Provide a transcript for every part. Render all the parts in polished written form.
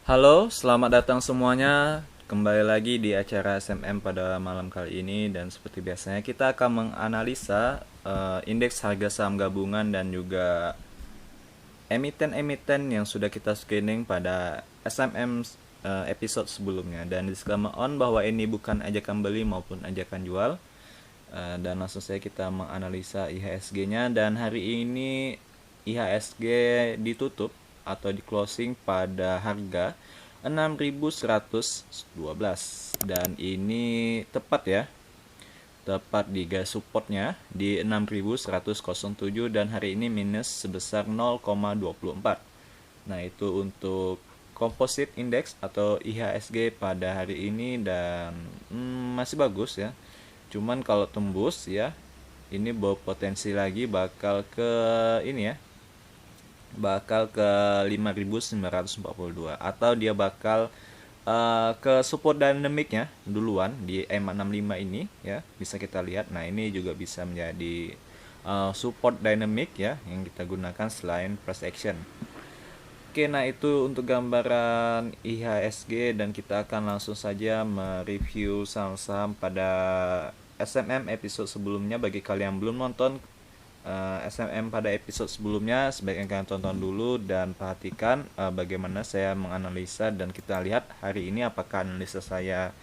Halo, selamat datang semuanya. Kembali lagi di acara SMM pada malam kali ini dan seperti biasanya kita akan menganalisa indeks harga saham gabungan dan juga emiten-emiten yang sudah kita screening pada SMM episode sebelumnya. Dan disclaimer on bahwa ini bukan ajakan beli maupun ajakan jual. Dan langsung saja kita menganalisa IHSG-nya, dan hari ini IHSG ditutup atau di closing pada harga 6.112 dan ini tepat ya, tepat di garis supportnya di 6.107 dan hari ini minus sebesar 0,24. Nah, itu untuk composite index atau IHSG pada hari ini dan masih bagus ya. Cuman kalau tembus ya, ini berpotensi lagi bakal ke ini ya, bakal ke 5.942 atau dia bakal ke support dynamicnya duluan di M65 ini ya, bisa kita lihat. Nah, ini juga bisa menjadi support dynamic ya yang kita gunakan selain price action. Oke, nah itu untuk gambaran IHSG dan kita akan langsung saja mereview saham-saham pada SMM episode sebelumnya. Bagi kalian yang belum nonton SMM pada episode sebelumnya, sebaiknya kalian tonton dulu dan perhatikan bagaimana saya menganalisa, dan kita lihat hari ini apakah analisa saya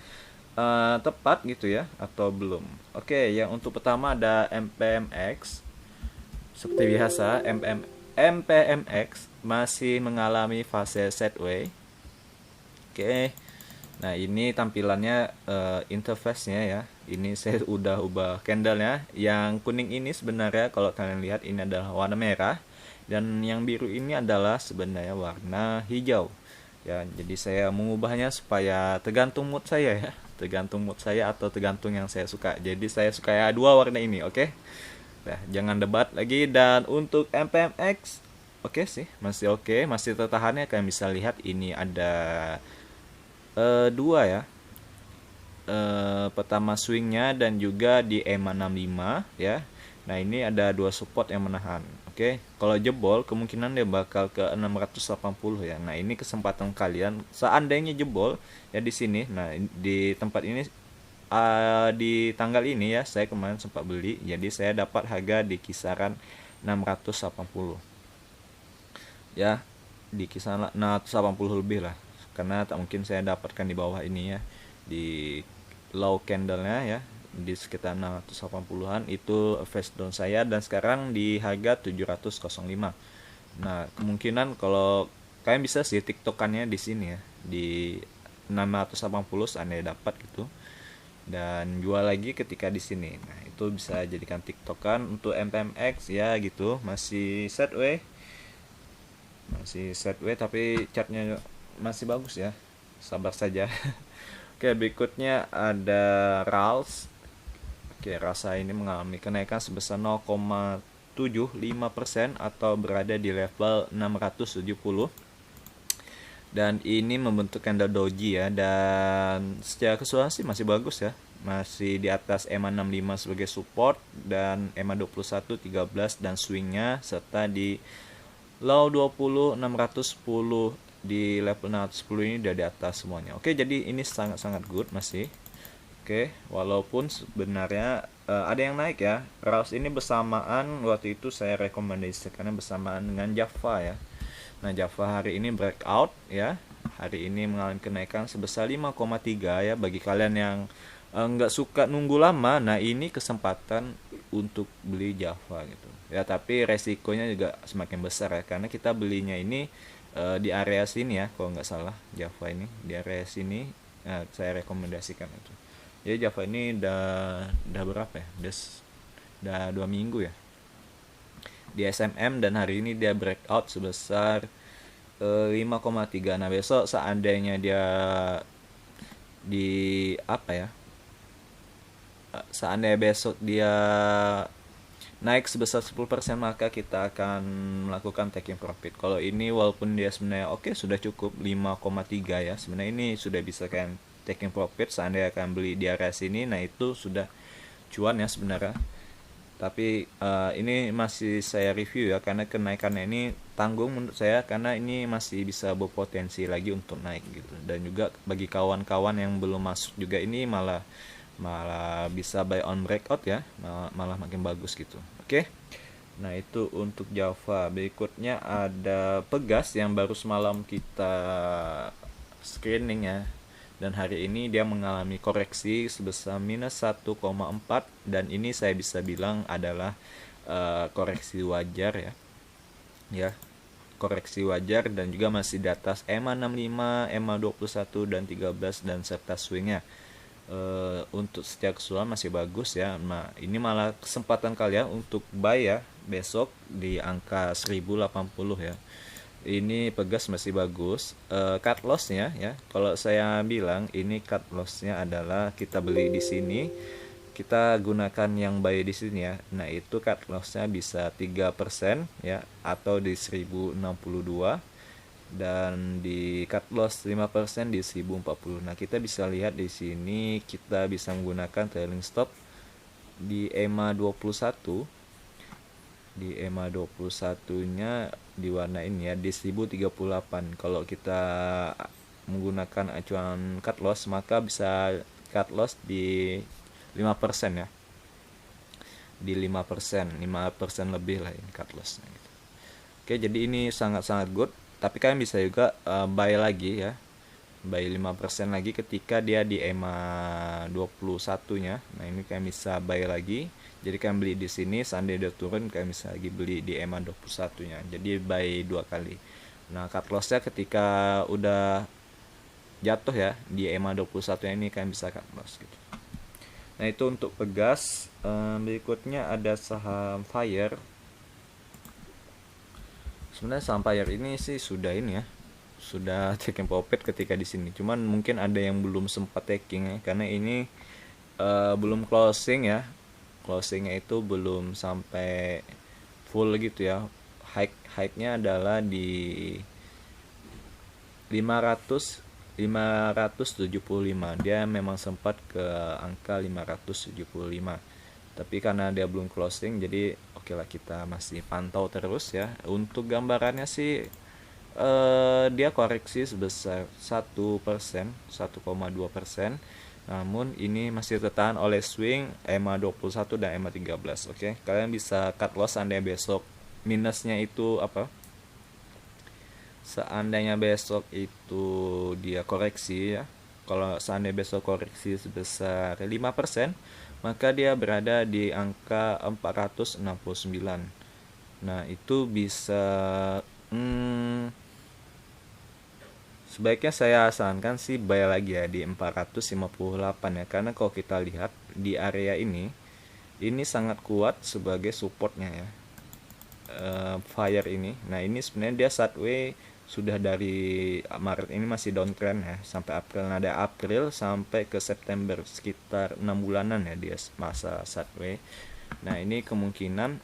tepat gitu ya atau belum. Oke, yang untuk pertama ada MPMX. Seperti biasa, MPMX masih mengalami fase sideways. Oke. Nah, ini tampilannya interface-nya ya. Ini saya udah ubah candle-nya. Yang kuning ini sebenarnya kalau kalian lihat ini adalah warna merah dan yang biru ini adalah sebenarnya warna hijau. Ya, jadi saya mengubahnya supaya tergantung mood saya ya. Tergantung mood saya atau tergantung yang saya suka. Jadi saya suka ya dua warna ini, oke? Nah, jangan debat lagi. Dan untuk MPMX, oke sih, masih oke, masih tertahannya. Kalian bisa lihat ini ada dua ya. Pertama swingnya dan juga di EMA 65 ya. Nah, ini ada dua support yang menahan. Oke, kalau jebol kemungkinan dia bakal ke 680 ya. Nah, ini kesempatan kalian seandainya jebol ya di sini. Nah, di tempat ini di tanggal ini ya, saya kemarin sempat beli, jadi saya dapat harga di kisaran 680 ya, di kisaran 680 lebih lah, karena tak mungkin saya dapatkan di bawah ini ya, di low candle-nya ya, di sekitar 680-an itu fast down saya, dan sekarang di harga 705. Nah, kemungkinan kalau kalian bisa sih tiktokannya di sini ya, di 680 seandainya dapat gitu, dan jual lagi ketika di sini. Nah, itu bisa jadikan tiktokan. Untuk MPMX ya gitu, masih sideways tapi chartnya masih bagus ya, sabar saja. Oke, berikutnya ada RALS. Oke, rasa ini mengalami kenaikan sebesar 0,75% atau berada di level 670, dan ini membentuk candle doji ya, dan secara keseluruhan sih masih bagus ya, masih di atas EMA 65 sebagai support dan EMA 21 13 dan swingnya, serta di low 20 610 di level 610 ini udah di atas semuanya. Oke, jadi ini sangat-sangat good masih. Oke, walaupun sebenarnya ada yang naik ya. RALS ini bersamaan waktu itu saya rekomendasikannya bersamaan dengan Java ya. Nah, Java hari ini breakout ya. Hari ini mengalami kenaikan sebesar 5,3 ya. Bagi kalian yang nggak suka nunggu lama, nah ini kesempatan untuk beli Java gitu. Ya, tapi resikonya juga semakin besar ya, karena kita belinya ini di area sini ya, kalau nggak salah Java ini di area sini. Nah, saya rekomendasikan itu. Jadi Java ini udah berapa ya? Udah 2 minggu ya di SMM, dan hari ini dia breakout sebesar 5,3. Nah, besok seandainya dia di apa ya, seandainya besok dia naik sebesar 10%, maka kita akan melakukan taking profit. Kalau ini walaupun dia sebenarnya oke, sudah cukup 5,3 ya, sebenarnya ini sudah bisa kan taking profit seandainya akan beli di area sini. Nah, itu sudah cuan ya sebenarnya. Tapi ini masih saya review ya, karena kenaikannya ini tanggung menurut saya, karena ini masih bisa berpotensi lagi untuk naik gitu. Dan juga bagi kawan-kawan yang belum masuk juga, ini malah malah bisa buy on breakout ya, malah makin bagus gitu. Oke. Nah, itu untuk Java. Berikutnya ada Pegas yang baru semalam kita screening ya. Dan hari ini dia mengalami koreksi sebesar minus 1,4, dan ini saya bisa bilang adalah koreksi wajar ya. Ya, koreksi wajar, dan juga masih di atas EMA 65, EMA 21 dan 13 dan serta swingnya. Untuk setiap keseluruhan masih bagus ya. Nah, ini malah kesempatan kalian untuk buy ya besok di angka 1080 ya. Ini Pegas masih bagus. Cut lossnya ya, kalau saya bilang ini cut lossnya adalah kita beli di sini, kita gunakan yang buy di sini ya. Nah, itu cut lossnya bisa 3% ya, atau di 1062, dan di cut loss 5% di 1040. Nah, kita bisa lihat di sini kita bisa menggunakan trailing stop di EMA 21. Di EMA 21-nya diwarnain ya di 1038. Kalau kita menggunakan acuan cut loss, maka bisa cut loss di 5% ya. Di 5% lebih lah ini cut lossnya gitu. Oke, jadi ini sangat-sangat good. Tapi kalian bisa juga buy lagi ya. Buy 5% lagi ketika dia di EMA 21-nya. Nah, ini kalian bisa buy lagi. Jadi kalian beli di sini, seandainya dia turun kalian bisa lagi beli di EMA 21-nya. Jadi buy 2 kali. Nah, cut loss-nya ketika udah jatuh ya di EMA 21-nya, ini kalian bisa cut loss gitu. Nah, itu untuk Pegas. Berikutnya ada saham Fire. Sebenarnya saham Fire ini sih sudah ini ya, sudah taking profit ketika di sini. Cuman mungkin ada yang belum sempat taking ya, karena ini belum closing ya. Closingnya itu belum sampai full gitu ya. High-nya adalah di 575. Dia memang sempat ke angka 575. Tapi karena dia belum closing, jadi oke lah, kita masih pantau terus ya. Untuk gambarannya sih dia koreksi sebesar 1%, 1,2%. Namun ini masih tertahan oleh swing EMA 21 dan EMA 13. Oke, kalian bisa cut loss seandainya besok minusnya itu apa? Seandainya besok itu dia koreksi ya. Kalau seandainya besok koreksi sebesar 5%, maka dia berada di angka 469. Nah, itu bisa sebaiknya saya sarankan sih buy lagi ya di 458 ya, karena kalau kita lihat di area ini sangat kuat sebagai supportnya ya. Fire ini. Nah, ini sebenarnya dia sideway sudah dari Maret ini masih downtrend ya sampai April. Nah, ada April sampai ke September, sekitar 6 bulanan ya dia masa sideway. Nah, ini kemungkinan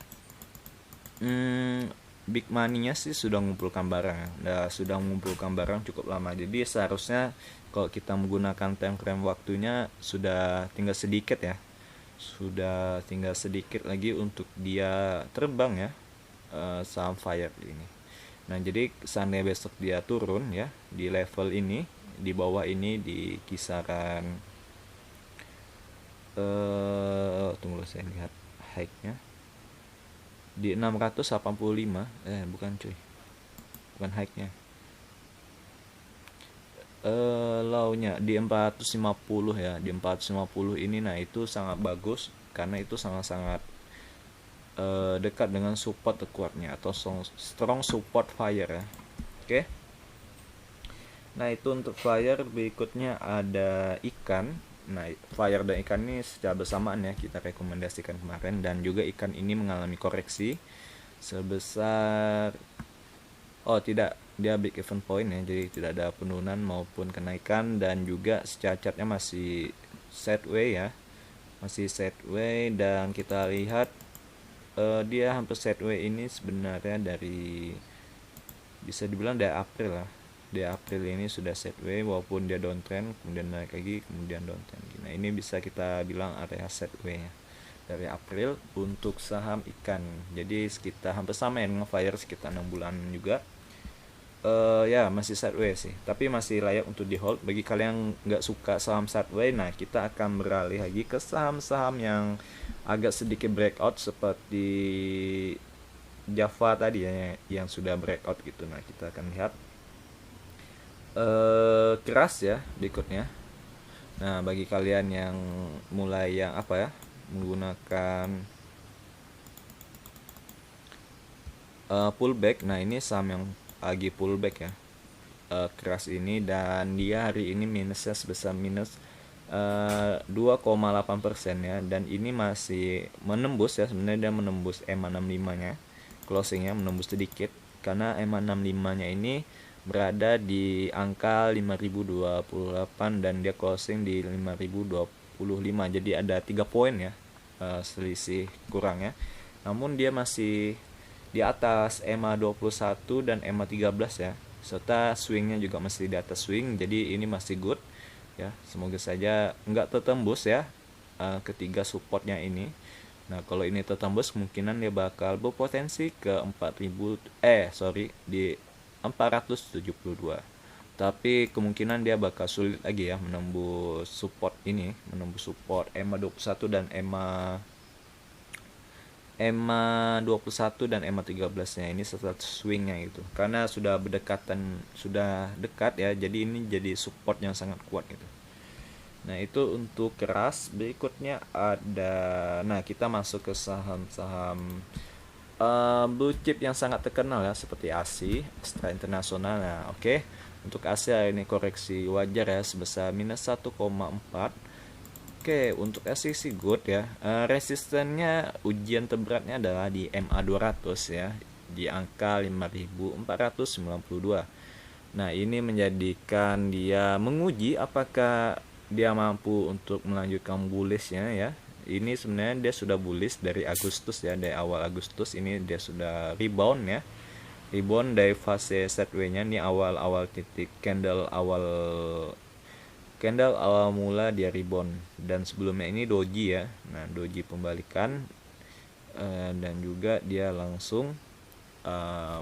big money-nya sih sudah mengumpulkan barang ya. Nah, sudah mengumpulkan barang cukup lama. Jadi seharusnya kalau kita menggunakan time frame waktunya sudah tinggal sedikit ya. Sudah tinggal sedikit lagi untuk dia terbang ya, saham Fire ini. Nah, jadi seandainya besok dia turun ya di level ini, di bawah ini di kisaran tunggu saya lihat high-nya di 685, bukan cuy, bukan high-nya, low-nya di 450 ya, di 450 ini. Nah, itu sangat bagus karena itu sangat-sangat dekat dengan support terkuatnya atau strong support Fire ya. Oke. Nah, itu untuk Fire. Berikutnya ada ikan. Nah, Fire dan ikan ini secara bersamaan ya kita rekomendasikan kemarin, dan juga ikan ini mengalami koreksi sebesar tidak, dia big event point ya, jadi tidak ada penurunan maupun kenaikan, dan juga secara chartnya masih sideways ya, masih sideways. Dan kita lihat dia hampir sideways ini sebenarnya dari, bisa dibilang dari April lah. Di April ini sudah sideways walaupun dia downtrend, kemudian naik lagi, kemudian downtrend. Nah, ini bisa kita bilang area sideways ya. dari April untuk saham ikan. Jadi sekitar hampir sama ya dengan Fire, sekitar 6 bulan juga. Ya masih sideways sih, tapi masih layak untuk di hold. Bagi kalian yang nggak suka saham sideways, nah kita akan beralih lagi ke saham-saham yang agak sedikit breakout seperti Java tadi ya, yang sudah breakout gitu. Nah kita akan lihat keras ya berikutnya. Nah bagi kalian yang mulai yang apa ya, menggunakan pullback, nah ini saham yang lagi pullback ya, keras ini, dan dia hari ini minusnya sebesar minus 2,8% ya, dan ini masih menembus ya, sebenarnya dia menembus EMA 65 nya, closingnya menembus sedikit karena EMA 65 nya ini berada di angka 5028 dan dia closing di 5025, jadi ada 3 poin ya selisih kurang ya. Namun dia masih di atas EMA 21 dan EMA 13 ya, serta swingnya juga masih di atas swing, jadi ini masih good ya. Semoga saja nggak tertembus ya ketiga supportnya ini. Nah kalau ini tertembus, kemungkinan dia bakal berpotensi ke 4000 di 472, tapi kemungkinan dia bakal sulit lagi ya menembus support ini, menembus support EMA 21 dan EMA 21 dan EMA 13 nya ini setelah swingnya gitu, karena sudah berdekatan, sudah dekat ya, jadi ini jadi support yang sangat kuat gitu. Nah itu untuk keras. Berikutnya ada, nah kita masuk ke saham-saham blue chip yang sangat terkenal ya, seperti ASI, Astra Internasional. Nah oke. Untuk Asia ini koreksi wajar ya sebesar minus 1,4. Oke, untuk SEC good ya. Resistennya, ujian terberatnya adalah di MA 200 ya, di angka 5492. Nah, ini menjadikan dia menguji apakah dia mampu untuk melanjutkan bullishnya ya. Ini sebenarnya dia sudah bullish dari Agustus ya, dari awal Agustus ini dia sudah rebound ya. Rebound dari fase sideways-nya, ini awal-awal titik candle awal mula dia rebound, dan sebelumnya ini doji ya. Nah doji pembalikan, dan juga dia langsung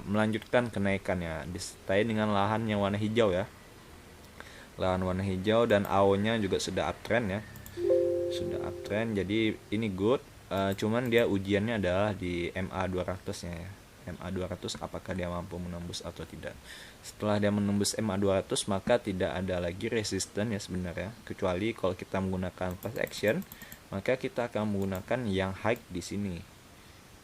melanjutkan kenaikannya disertai dengan lahan yang warna hijau ya, lahan warna hijau, dan AO-nya juga sudah uptrend ya, sudah uptrend, jadi ini good. Cuman dia ujiannya adalah di MA 200 nya ya, MA 200 apakah dia mampu menembus atau tidak. Setelah dia menembus MA 200 maka tidak ada lagi resisten ya sebenarnya, kecuali kalau kita menggunakan fast action, maka kita akan menggunakan yang high di sini.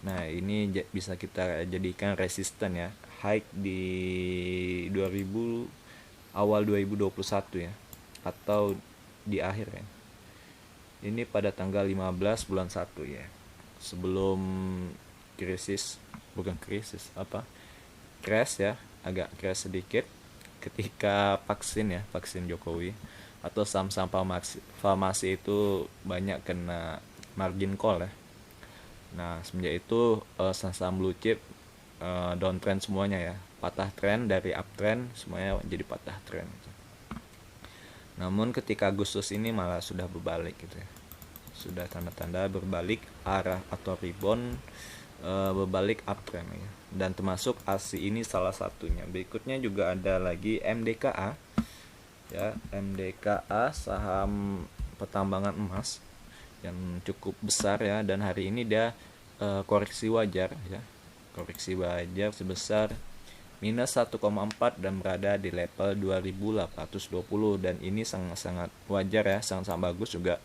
Nah ini bisa kita jadikan resisten ya, high di 2000 awal 2021 ya, atau di akhir ya. Ini pada tanggal 15 bulan 1 ya, sebelum krisis, bukan krisis apa, crash ya, agak crash sedikit ketika vaksin ya, vaksin Jokowi, atau saham-saham farmasi itu banyak kena margin call ya. Nah semenjak itu saham blue chip downtrend semuanya ya, patah trend dari uptrend semuanya jadi patah trend gitu. Namun ketika Agustus ini malah sudah berbalik gitu ya, sudah tanda-tanda berbalik arah atau rebound, berbalik uptrend ya. Dan termasuk ASI ini salah satunya. Berikutnya juga ada lagi MDKA ya, MDKA saham pertambangan emas yang cukup besar ya, dan hari ini dia koreksi wajar ya, koreksi wajar sebesar minus 1,4 dan berada di level 2820, dan ini sangat-sangat wajar ya, sangat-sangat bagus juga.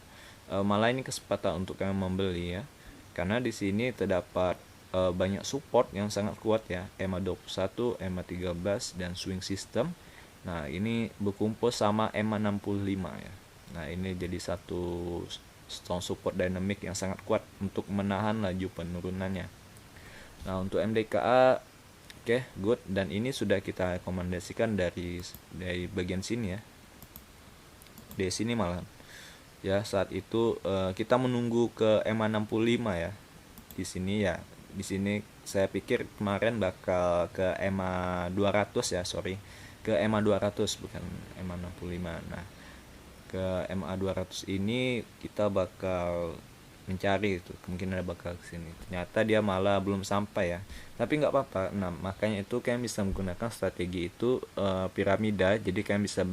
Malah ini kesempatan untuk kalian membeli ya, karena di sini terdapat banyak support yang sangat kuat ya, EMA 21, EMA 13 dan swing system. Nah ini berkumpul sama EMA 65 ya. Nah ini jadi satu strong support dynamic yang sangat kuat untuk menahan laju penurunannya. Nah untuk MDKA oke, good, dan ini sudah kita rekomendasikan dari bagian sini ya, dari sini malah ya. Saat itu kita menunggu ke EMA 65 ya. Di sini ya, di sini saya pikir kemarin bakal ke EMA 200 ya, ke EMA 200 bukan EMA 65. Nah ke EMA 200 ini kita bakal mencari itu kemungkinan bakal kesini, ternyata dia malah belum sampai ya, tapi nggak apa-apa. Nah makanya itu kalian bisa menggunakan strategi itu, piramida. Jadi kalian bisa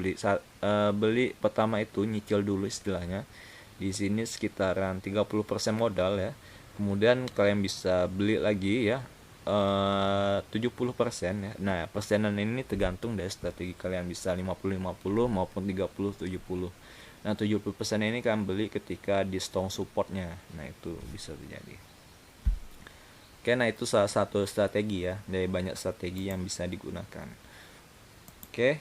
beli pertama itu nyicil dulu istilahnya, di sini sekitaran 30% modal ya, kemudian kalian bisa beli lagi ya 70% ya. Nah persenan ini tergantung dari strategi kalian, bisa 50-50 maupun 30-70. Nah 70% ini kalian beli ketika di strong supportnya, nah itu bisa terjadi. Oke, nah itu salah satu strategi ya, dari banyak strategi yang bisa digunakan. Oke,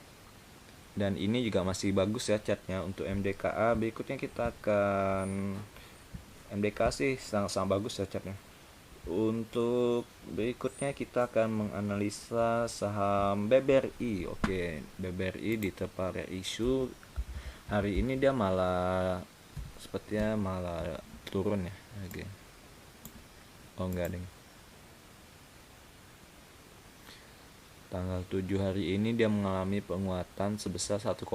dan ini juga masih bagus ya chartnya untuk MDKA. Berikutnya kita akan MDKA sih sangat-sangat bagus ya chartnya. Untuk berikutnya kita akan menganalisa saham BBRI. Oke, BBRI di tempat isu hari ini dia malah sepertinya malah turun ya. Oke. Oh enggak deh. Tanggal 7 hari ini dia mengalami penguatan sebesar 1,6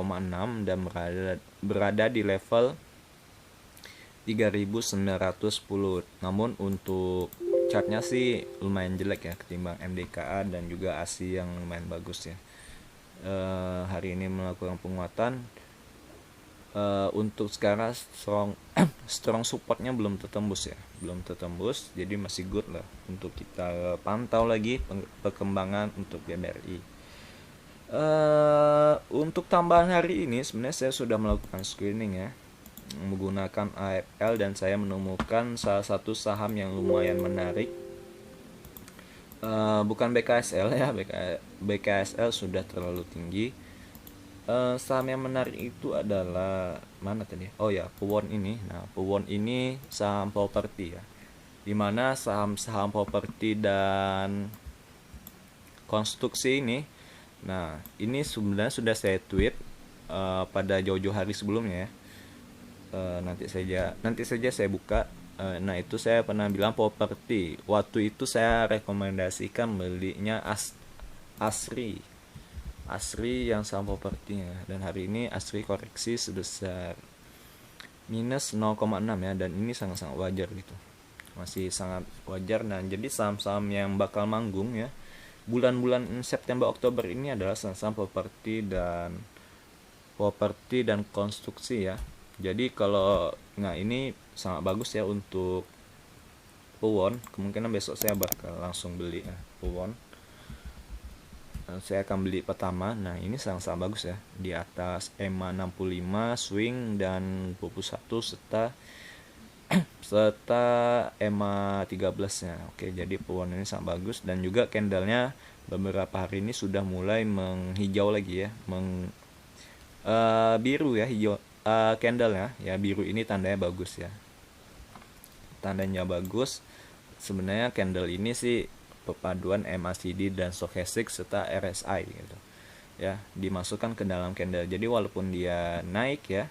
dan berada di level 3910. Namun untuk chartnya sih lumayan jelek ya ketimbang MDKA dan juga ASI yang lumayan bagus ya. Hari ini melakukan penguatan. Untuk sekarang strong supportnya belum tertembus ya, belum tertembus, jadi masih good lah untuk kita pantau lagi perkembangan untuk BBRI. Untuk tambahan hari ini sebenarnya saya sudah melakukan screening ya menggunakan AFL, dan saya menemukan salah satu saham yang lumayan menarik. Bukan BKSL ya, BKSL sudah terlalu tinggi. Saham yang menarik itu adalah mana tadi? Oh ya, Powon ini. Nah, Powon ini saham properti ya, dimana saham-saham properti dan konstruksi ini. Nah, ini sebenarnya sudah saya tweet pada jauh-jauh hari sebelumnya ya. Nanti saja saya buka. Nah itu saya pernah bilang properti. Waktu itu saya rekomendasikan belinya Asri yang saham propertinya, dan hari ini Asri koreksi sebesar minus 0,6 ya, dan ini sangat-sangat wajar gitu, masih sangat wajar. Nah jadi saham-saham yang bakal manggung ya bulan-bulan September Oktober ini adalah saham properti dan konstruksi ya. Jadi kalau ini sangat bagus ya untuk Powon. Kemungkinan besok saya bakal langsung beli ya Powon. Saya akan beli pertama. Nah ini sangat-sangat bagus ya, di atas EMA 65 swing dan 21 serta EMA 13 nya. Oke, jadi Powon ini sangat bagus, dan juga candlenya beberapa hari ini sudah mulai menghijau lagi ya, biru ya, hijau. Candle ya biru ini tandanya bagus ya, tandanya bagus. Sebenarnya candle ini sih perpaduan MACD dan stochastic serta RSI gitu ya, dimasukkan ke dalam candle. Jadi walaupun dia naik ya,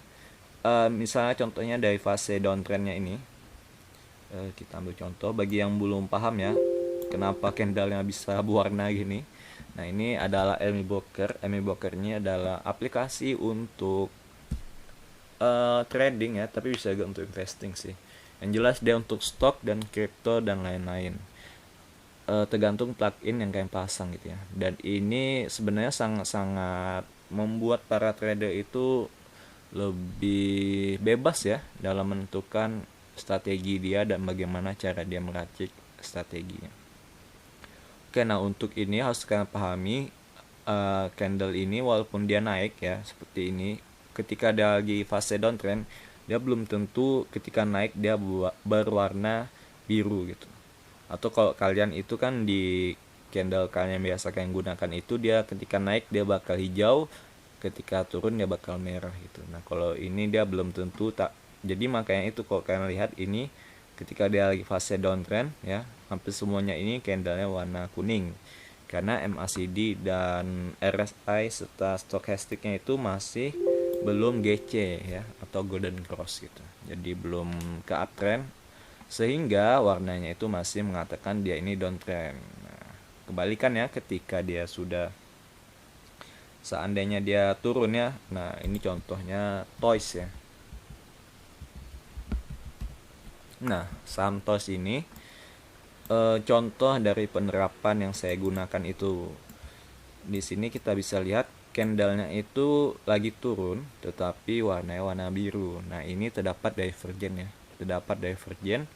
misalnya contohnya dari fase downtrendnya ini, kita ambil contoh bagi yang belum paham ya kenapa candlenya bisa berwarna gini. Nah ini adalah Emi Broker ini adalah aplikasi untuk trading ya, tapi bisa juga untuk investing sih. Yang jelas dia untuk stok dan crypto dan lain-lain. Tergantung plugin yang kalian pasang gitu ya. Dan ini sebenarnya sangat-sangat membuat para trader itu lebih bebas ya dalam menentukan strategi dia dan bagaimana cara dia meracik strateginya. Oke, nah untuk ini harus kalian pahami, candle ini walaupun dia naik ya seperti ini, ketika dia lagi fase downtrend, dia belum tentu ketika naik dia berwarna biru gitu. Atau kalau kalian itu kan di candle kalian yang biasa kalian gunakan itu, dia ketika naik dia bakal hijau, ketika turun dia bakal merah gitu. Nah kalau ini dia belum tentu tak. Jadi makanya itu kalau kalian lihat ini ketika dia lagi fase downtrend ya, hampir semuanya ini candlenya warna kuning, karena MACD dan RSI serta stochasticnya itu masih belum GC ya, atau golden cross gitu. Jadi belum ke uptrend, sehingga warnanya itu masih mengatakan dia ini downtrend. Nah, kebalikan ya ketika dia sudah seandainya dia turun ya. Nah, ini contohnya Toys ya. Nah, saham TOS ini contoh dari penerapan yang saya gunakan itu. Di sini kita bisa lihat candlenya itu lagi turun tetapi warnanya warna biru. Nah, ini terdapat divergen ya. Terdapat divergen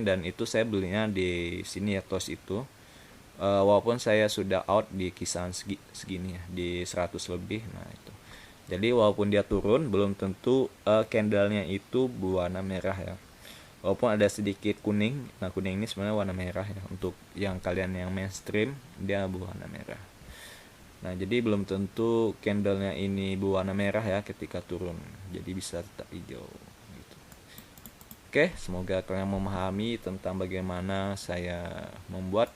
dan itu saya belinya di sini ya, TOS itu. Walaupun saya sudah out di kisaran segini ya, di 100 lebih. Nah, itu. Jadi walaupun dia turun belum tentu candlenya itu berwarna merah ya. Walaupun ada sedikit kuning. Nah, kuning ini sebenarnya warna merah ya. Untuk yang kalian yang mainstream dia berwarna merah. Nah, jadi belum tentu candlenya ini berwarna merah ya ketika turun. Jadi bisa tetap hijau gitu. Oke, semoga kalian memahami tentang bagaimana saya membuat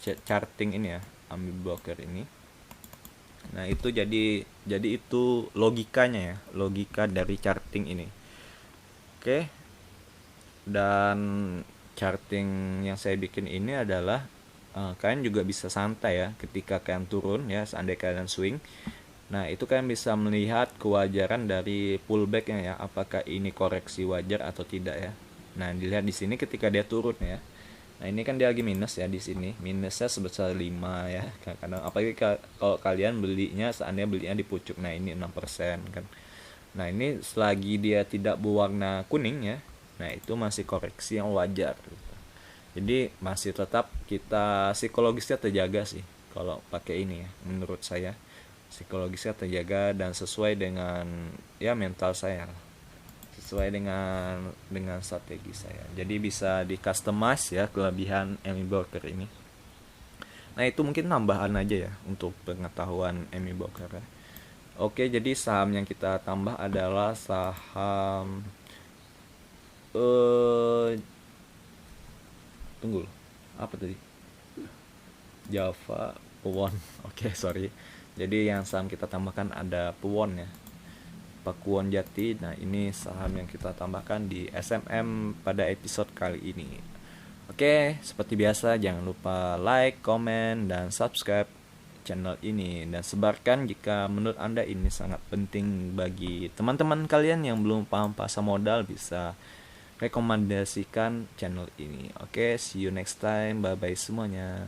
charting ini ya, Ami Broker ini. Nah, itu jadi itu logikanya ya, logika dari charting ini. Oke. Dan charting yang saya bikin ini adalah kalian juga bisa santai ya ketika kalian turun ya, seandainya kalian swing. Nah, itu kalian bisa melihat kewajaran dari pullbacknya ya, apakah ini koreksi wajar atau tidak ya. Nah, dilihat di sini ketika dia turun ya. Nah, ini kan dia lagi minus ya di sini. Minusnya sebesar 5 ya. Karena apalagi kalau kalian belinya seandainya belinya di pucuk. Nah, ini 6% kan. Nah, ini selagi dia tidak berwarna kuning ya. Nah, itu masih koreksi yang wajar gitu. Jadi masih tetap kita psikologisnya terjaga sih kalau pakai ini ya, menurut saya. Psikologisnya terjaga dan sesuai dengan ya mental saya, sesuai dengan strategi saya. Jadi bisa di customize ya kelebihan Amy Broker ini. Nah, itu mungkin tambahan aja ya untuk pengetahuan Amy Broker ya. Oke, jadi saham yang kita tambah adalah saham tunggu loh. Apa tadi? Java Pewon. Oke, sorry. Jadi yang saham kita tambahkan ada Pewon ya. Pakuwon Jati. Nah, ini saham yang kita tambahkan di SMM pada episode kali ini. Oke, seperti biasa jangan lupa like, komen, dan subscribe channel ini dan sebarkan jika menurut Anda ini sangat penting bagi teman-teman kalian yang belum paham pasar modal, bisa rekomendasikan channel ini. Oke, see you next time. Bye bye semuanya.